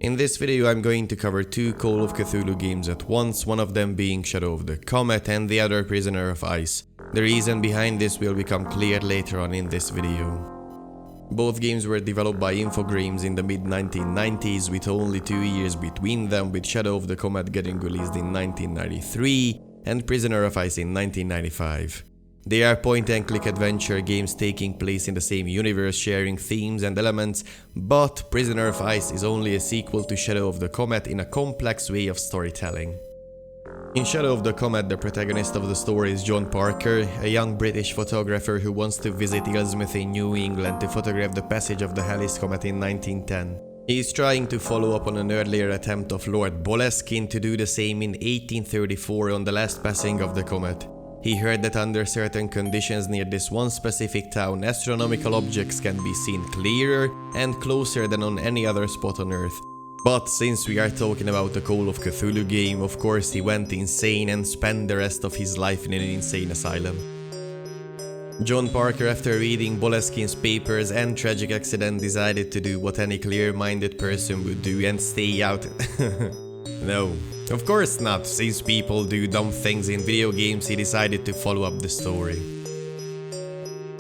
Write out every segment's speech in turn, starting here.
In this video I'm going to cover two Call of Cthulhu games at once, one of them being Shadow of the Comet and the other Prisoner of Ice. The reason behind this will become clear later on in this video. Both games were developed by Infogrames in the mid-1990s, with only 2 years between them, with Shadow of the Comet getting released in 1993 and Prisoner of Ice in 1995. They are point-and-click adventure games taking place in the same universe, sharing themes and elements, but Prisoner of Ice is only a sequel to Shadow of the Comet in a complex way of storytelling. In Shadow of the Comet, the protagonist of the story is John Parker, a young British photographer who wants to visit Elsmith in New England to photograph the passage of the Halley's Comet in 1910. He is trying to follow up on an earlier attempt of Lord Boleskine to do the same in 1834 on the last passing of the comet. He heard that under certain conditions near this one specific town, astronomical objects can be seen clearer and closer than on any other spot on Earth. But since we are talking about the Call of Cthulhu game, of course he went insane and spent the rest of his life in an insane asylum. John Parker, after reading Boleskine's papers and tragic accident, decided to do what any clear-minded person would do and stay out. No, of course not. Since people do dumb things in video games, he decided to follow up the story.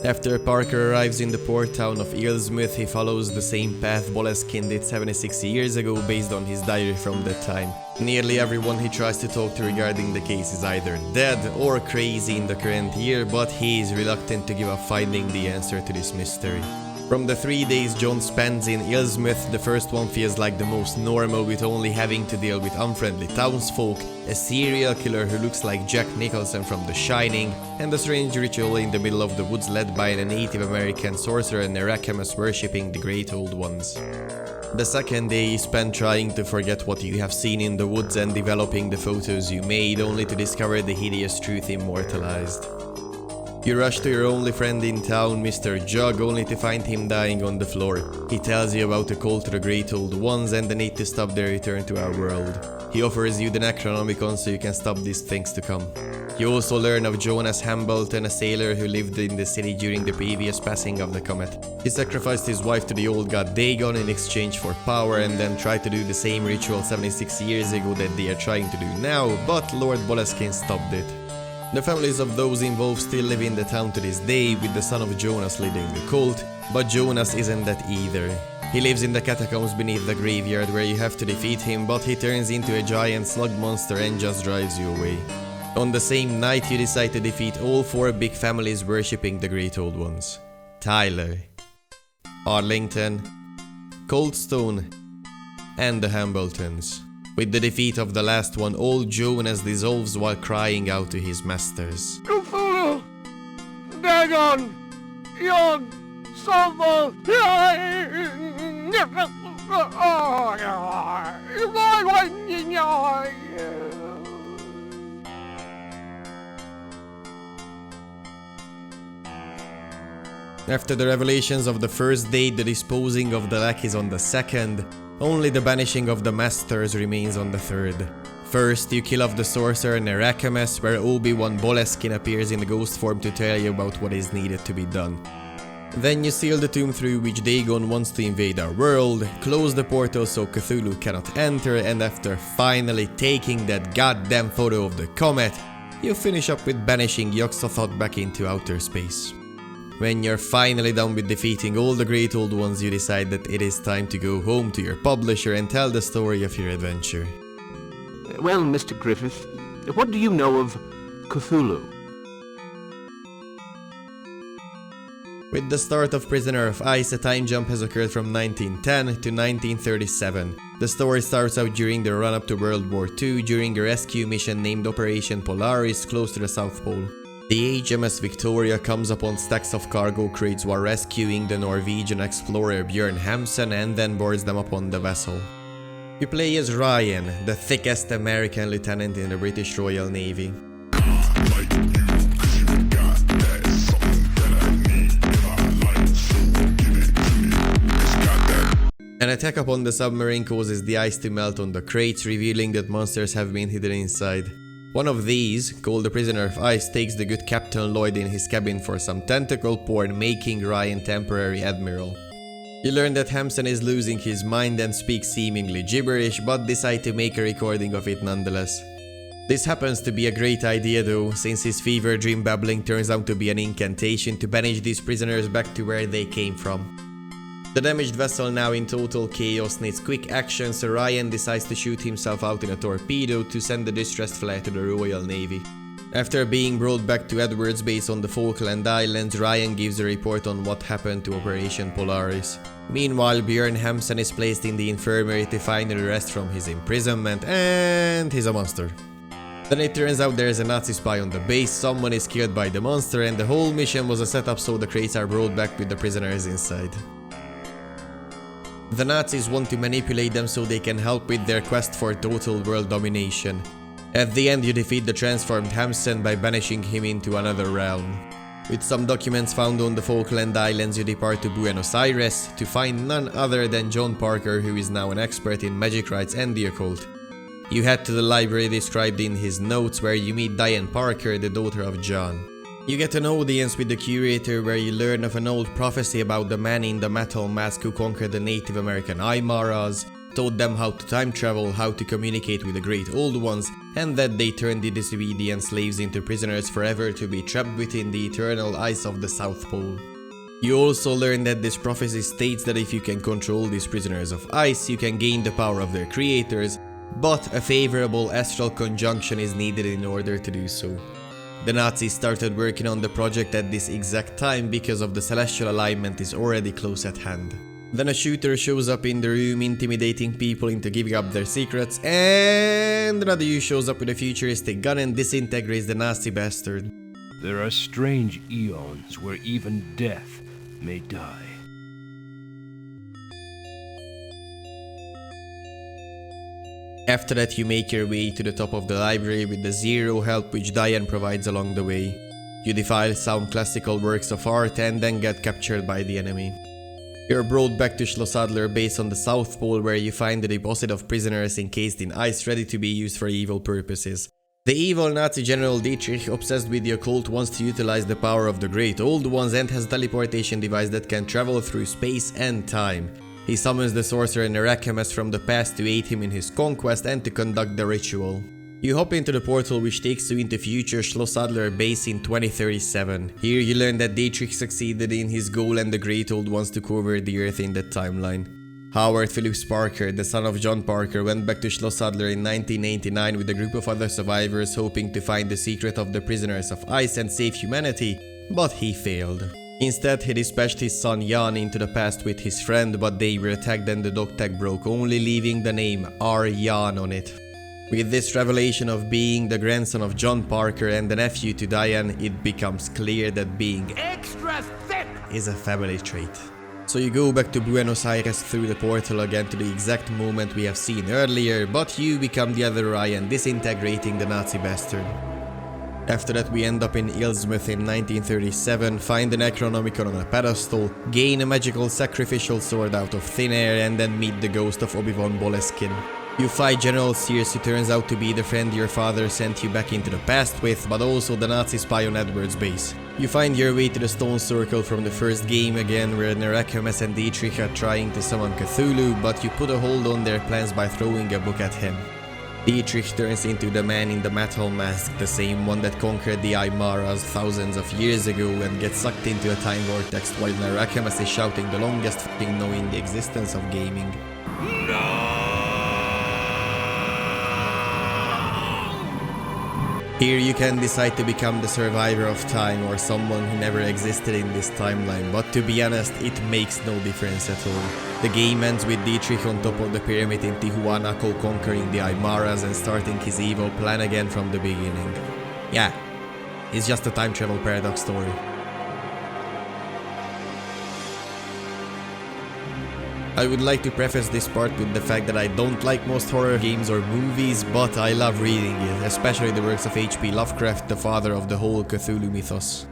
After Parker arrives in the port town of Elsmith, he follows the same path Boleskine did 76 years ago based on his diary from that time. Nearly everyone he tries to talk to regarding the case is either dead or crazy in the current year, but he is reluctant to give up finding the answer to this mystery. From the 3 days John spends in Elsmith, the first one feels like the most normal, with only having to deal with unfriendly townsfolk, a serial killer who looks like Jack Nicholson from The Shining, and a strange ritual in the middle of the woods led by a Native American sorcerer Nerakamus worshipping the Great Old Ones. The second day is spent trying to forget what you have seen in the woods and developing the photos you made, only to discover the hideous truth immortalized. You rush to your only friend in town, Mr. Jug, only to find him dying on the floor. He tells you about the call to the Great Old Ones and the need to stop their return to our world. He offers you the Necronomicon so you can stop these things to come. You also learn of Jonas Hambleton, a sailor who lived in the city during the previous passing of the comet. He sacrificed his wife to the old god Dagon in exchange for power, and then tried to do the same ritual 76 years ago that they are trying to do now, but Lord Boleskine stopped it. The families of those involved still live in the town to this day, with the son of Jonas leading the cult, but Jonas isn't that either. He lives in the catacombs beneath the graveyard where you have to defeat him, but he turns into a giant slug monster and just drives you away. On the same night you decide to defeat all 4 big families worshipping the Great Old Ones: Tyler, Arlington, Coldstone, and the Hambletons. With the defeat of the last one, old Jonas dissolves while crying out to his masters. Cthulhu! Dagon! Yod! Savo! After the revelations of the first day, the disposing of the lackeys on the second, only the banishing of the masters remains on the third. First, you kill off the sorcerer Nerakamus, where Obi-Wan Boleskine appears in the ghost form to tell you about what is needed to be done. Then you seal the tomb through which Dagon wants to invade our world, close the portal so Cthulhu cannot enter, and after finally taking that goddamn photo of the comet, you finish up with banishing Yog-Sothoth back into outer space. When you're finally done with defeating all the Great Old Ones, you decide that it is time to go home to your publisher and tell the story of your adventure. Well, Mr. Griffith, what do you know of Cthulhu? With the start of Prisoner of Ice, a time jump has occurred from 1910 to 1937. The story starts out during the run-up to World War II, during a rescue mission named Operation Polaris close to the South Pole. The HMS Victoria comes upon stacks of cargo crates while rescuing the Norwegian explorer Björn Hamsen and then boards them upon the vessel. You play as Ryan, the thickest American lieutenant in the British Royal Navy. An attack upon the submarine causes the ice to melt on the crates, revealing that monsters have been hidden inside. One of these, called the Prisoner of Ice, takes the good Captain Lloyd in his cabin for some tentacle porn, making Ryan temporary admiral. You learn that Hamsen is losing his mind and speaks seemingly gibberish, but decide to make a recording of it nonetheless. This happens to be a great idea though, since his fever dream babbling turns out to be an incantation to banish these prisoners back to where they came from. The damaged vessel, now in total chaos, needs quick action, so Ryan decides to shoot himself out in a torpedo to send the distressed flag to the Royal Navy. After being brought back to Edward's base on the Falkland Islands, Ryan gives a report on what happened to Operation Polaris. Meanwhile, Björn Hamsen is placed in the infirmary to finally rest from his imprisonment, and he's a monster. Then it turns out there is a Nazi spy on the base, someone is killed by the monster, and the whole mission was a setup so the crates are brought back with the prisoners inside. The Nazis want to manipulate them so they can help with their quest for total world domination. At the end, you defeat the transformed Hamsen by banishing him into another realm. With some documents found on the Falkland Islands, you depart to Buenos Aires to find none other than John Parker, who is now an expert in magic rites and the occult. You head to the library described in his notes, where you meet Diane Parker, the daughter of John. You get an audience with the curator, where you learn of an old prophecy about the man in the metal mask who conquered the Native American Aymaras, taught them how to time travel, how to communicate with the Great Old Ones, and that they turned the disobedient slaves into prisoners forever to be trapped within the eternal ice of the South Pole. You also learn that this prophecy states that if you can control these prisoners of ice, you can gain the power of their creators, but a favorable astral conjunction is needed in order to do so. The Nazis started working on the project at this exact time because of the celestial alignment is already close at hand. Then a shooter shows up in the room, intimidating people into giving up their secrets, and another you shows up with a futuristic gun and disintegrates the nasty bastard. There are strange eons where even death may die. After that, you make your way to the top of the library with the zero help which Diane provides along the way. You defile some classical works of art and then get captured by the enemy. You're brought back to Schloss Adler base on the South Pole, where you find a deposit of prisoners encased in ice ready to be used for evil purposes. The evil Nazi General Dietrich, obsessed with the occult, wants to utilize the power of the Great Old Ones and has a teleportation device that can travel through space and time. He summons the sorcerer Nerakamas from the past to aid him in his conquest and to conduct the ritual. You hop into the portal which takes you into future Schloss Adler base in 2037. Here you learn that Dietrich succeeded in his goal and the Great Old Ones took over the Earth in that timeline. Howard Phillips Parker, the son of John Parker, went back to Schloss Adler in 1989 with a group of other survivors, hoping to find the secret of the prisoners of ice and save humanity, but he failed. Instead, he dispatched his son Jan into the past with his friend, but they were attacked and the dog tag broke, only leaving the name R. Jan on it. With this revelation of being the grandson of John Parker and the nephew to Diane, it becomes clear that being extra thick is a family trait. So you go back to Buenos Aires through the portal again to the exact moment we have seen earlier, but you become the other Ryan, disintegrating the Nazi bastard. After that, we end up in Ilsmuth in 1937, find the Necronomicon on a pedestal, gain a magical sacrificial sword out of thin air, and then meet the ghost of Obi-Wan Boleskin. You fight General Sears, who turns out to be the friend your father sent you back into the past with, but also the Nazi spy on Edward's base. You find your way to the Stone Circle from the first game again, where Nerakamas and Dietrich are trying to summon Cthulhu, but you put a hold on their plans by throwing a book at him. Dietrich turns into the man in the metal mask, the same one that conquered the Aymaras thousands of years ago, and gets sucked into a time vortex while Nerakamas is shouting the longest f***ing no in the existence of gaming. No! Here you can decide to become the survivor of time or someone who never existed in this timeline, but to be honest, it makes no difference at all. The game ends with Dietrich on top of the pyramid in Tijuana co-conquering the Aymaras and starting his evil plan again from the beginning. Yeah, it's just a time travel paradox story. I would like to preface this part with the fact that I don't like most horror games or movies, but I love reading it, especially the works of H.P. Lovecraft, the father of the whole Cthulhu mythos.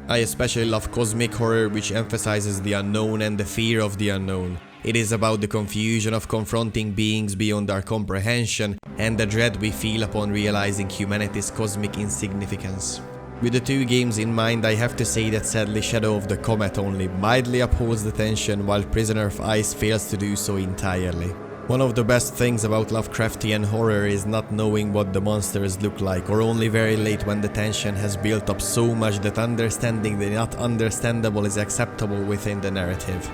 I especially love cosmic horror, which emphasizes the unknown and the fear of the unknown. It is about the confusion of confronting beings beyond our comprehension and the dread we feel upon realizing humanity's cosmic insignificance. With the two games in mind, I have to say that sadly Shadow of the Comet only mildly upholds the tension, while Prisoner of Ice fails to do so entirely. One of the best things about Lovecraftian horror is not knowing what the monsters look like, or only very late when the tension has built up so much that understanding the not understandable is acceptable within the narrative.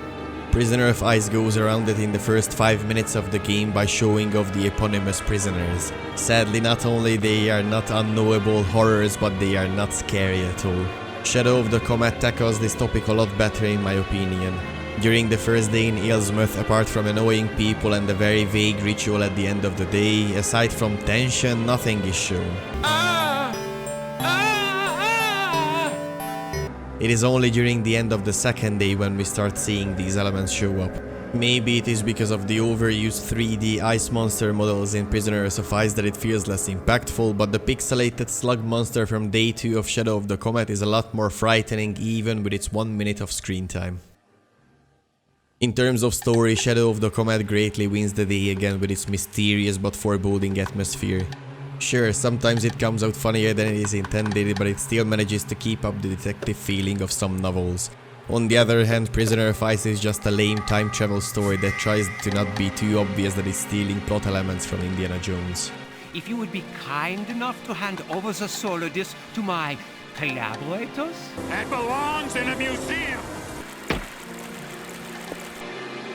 Prisoner of Ice goes around it in the first 5 minutes of the game by showing off the eponymous prisoners. Sadly, not only they are not unknowable horrors, but they are not scary at all. Shadow of the Comet tackles this topic a lot better in my opinion. During the first day in Innsmouth, apart from annoying people and a very vague ritual at the end of the day, aside from tension, nothing is shown. It is only during the end of the second day when we start seeing these elements show up. Maybe it is because of the overused 3D ice monster models in Prisoners of Ice that it feels less impactful, but the pixelated slug monster from day 2 of Shadow of the Comet is a lot more frightening even with its 1 minute of screen time. In terms of story, Shadow of the Comet greatly wins the day again with its mysterious but foreboding atmosphere. Sure, sometimes it comes out funnier than it is intended, but it still manages to keep up the detective feeling of some novels. On the other hand, Prisoner of Ice is just a lame time travel story that tries to not be too obvious that it's stealing plot elements from Indiana Jones. If you would be kind enough to hand over the solar disc to my collaborators? That belongs in a museum!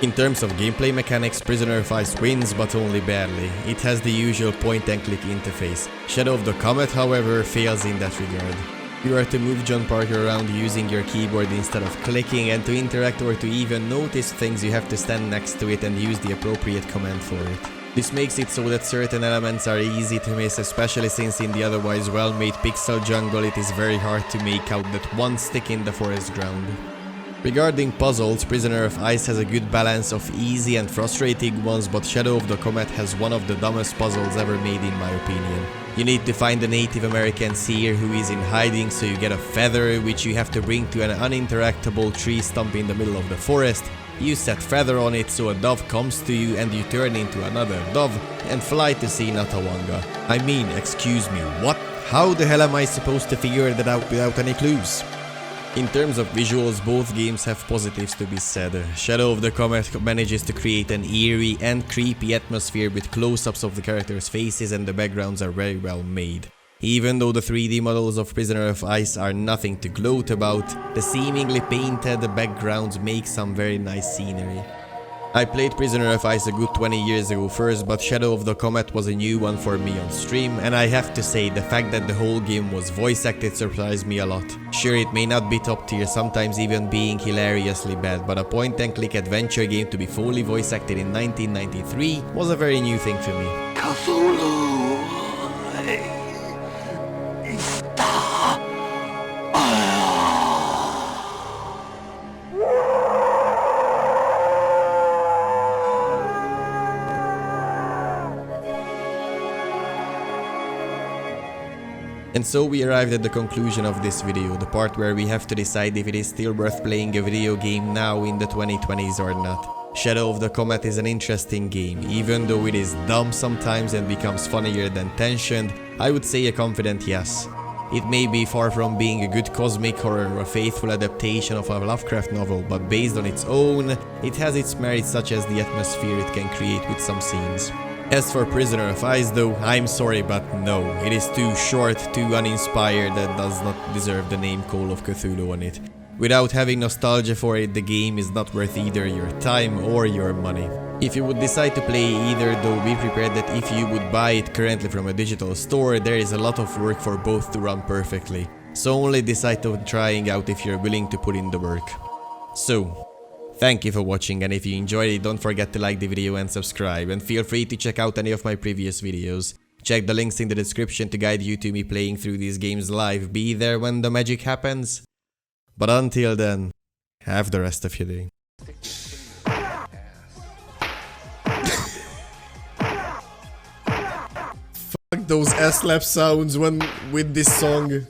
In terms of gameplay mechanics, Prisoner of Ice wins, but only barely. It has the usual point-and-click interface. Shadow of the Comet, however, fails in that regard. You are to move John Parker around using your keyboard instead of clicking, and to interact or to even notice things you have to stand next to it and use the appropriate command for it. This makes it so that certain elements are easy to miss, especially since in the otherwise well-made pixel jungle it is very hard to make out that one stick in the forest ground. Regarding puzzles, Prisoner of Ice has a good balance of easy and frustrating ones, but Shadow of the Comet has one of the dumbest puzzles ever made in my opinion. You need to find a Native American seer who is in hiding, so you get a feather which you have to bring to an uninteractable tree stump in the middle of the forest. You set feather on it so a dove comes to you and you turn into another dove and fly to see Natawanga. I mean, excuse me, what? How the hell am I supposed to figure that out without any clues? In terms of visuals, both games have positives to be said. Shadow of the Comet manages to create an eerie and creepy atmosphere with close-ups of the characters' faces, and the backgrounds are very well made. Even though the 3D models of Prisoner of Ice are nothing to gloat about, the seemingly painted backgrounds make some very nice scenery. I played Prisoner of Ice a good 20 years ago first, but Shadow of the Comet was a new one for me on stream, and I have to say the fact that the whole game was voice acted surprised me a lot. Sure, it may not be top tier, sometimes even being hilariously bad, but a point and click adventure game to be fully voice acted in 1993 was a very new thing for me. Cthulhu! And so we arrived at the conclusion of this video, the part where we have to decide if it is still worth playing a video game now in the 2020s or not. Shadow of the Comet is an interesting game, even though it is dumb sometimes and becomes funnier than tensioned. I would say a confident yes. It may be far from being a good cosmic horror or a faithful adaptation of a Lovecraft novel, but based on its own, it has its merits, such as the atmosphere it can create with some scenes. As for Prisoner of Ice though, I'm sorry but no, it is too short, too uninspired, and does not deserve the name Call of Cthulhu on it. Without having nostalgia for it, the game is not worth either your time or your money. If you would decide to play either though, be prepared that if you would buy it currently from a digital store, there is a lot of work for both to run perfectly. So only decide on trying out if you're willing to put in the work. So, thank you for watching, and if you enjoyed it, don't forget to like the video and subscribe, and feel free to check out any of my previous videos. Check the links in the description to guide you to me playing through these games live. Be there when the magic happens. But until then, have the rest of your day. Fuck those S-slap sounds with this song.